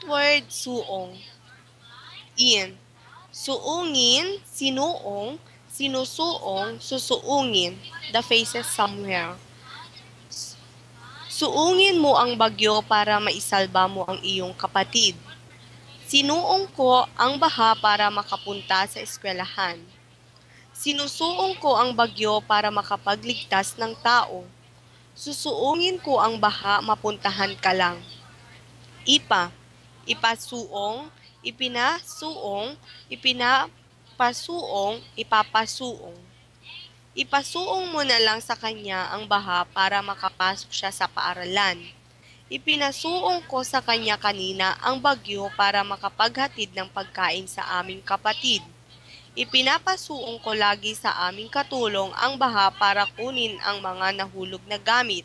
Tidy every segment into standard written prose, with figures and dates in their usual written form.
word suong. In. Suungin, sinuong, sinusuong, susuungin. The faces somewhere. Suungin mo ang bagyo para maisalba mo ang iyong kapatid. Sinuong ko ang baha para makapunta sa eskwelahan. Sinusuong ko ang bagyo para makapagligtas ng tao. Susuungin ko ang baha, mapuntahan ka lang. Ipa. Ipasuong, ipinasuong, ipinapasuong, ipapasuong. Ipasuong mo na lang sa kanya ang baha para makapasok siya sa paaralan. Ipinasuong ko sa kanya kanina ang bagyo para makapaghatid ng pagkain sa aming kapatid. Ipinapasuong ko lagi sa aming katulong ang baha para kunin ang mga nahulog na gamit.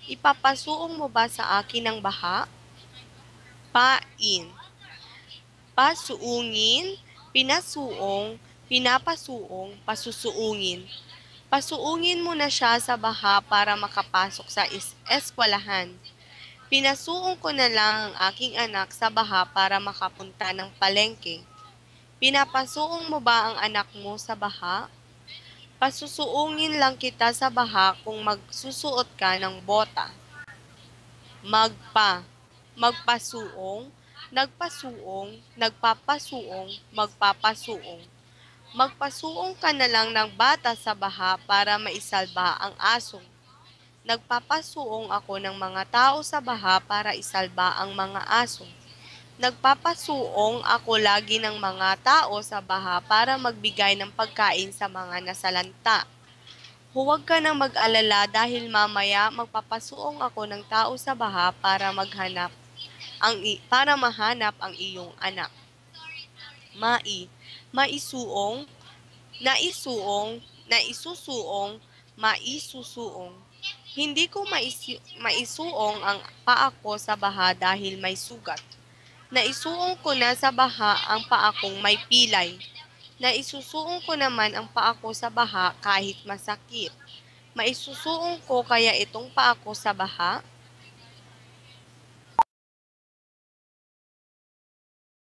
Ipapasuong mo ba sa akin ang baha? Pain. Pasuungin, pinasuong, pinapasuong, pasusuungin. Pasuungin mo na siya sa baha para makapasok sa eskwelahan. Pinasuong ko na lang ang aking anak sa baha para makapunta ng palengke. Pinapasuong mo ba ang anak mo sa baha? Pasusuungin lang kita sa baha kung magsusuot ka ng bota. Magpasuong, nagpasuong, nagpapasuong, magpapasuong. Magpasuong ka na lang ng bata sa baha para maisalba ang asong. Nagpapasuong ako ng mga tao sa baha para isalba ang mga asong. Nagpapasuong ako lagi ng mga tao sa baha para magbigay ng pagkain sa mga nasalanta. Huwag ka nang mag-alala dahil mamaya magpapasuong ako ng tao sa baha para mahanap ang iyong anak. Maisuong, naisuong, naisusuong, maisusuong. Hindi ko maisuong ang paa ko sa baha dahil may sugat. Naisuong ko na sa baha ang paa kong may pilay. Naisusuong ko naman ang paa ko sa baha kahit masakit. Maisusuong ko kaya itong paa ko sa baha?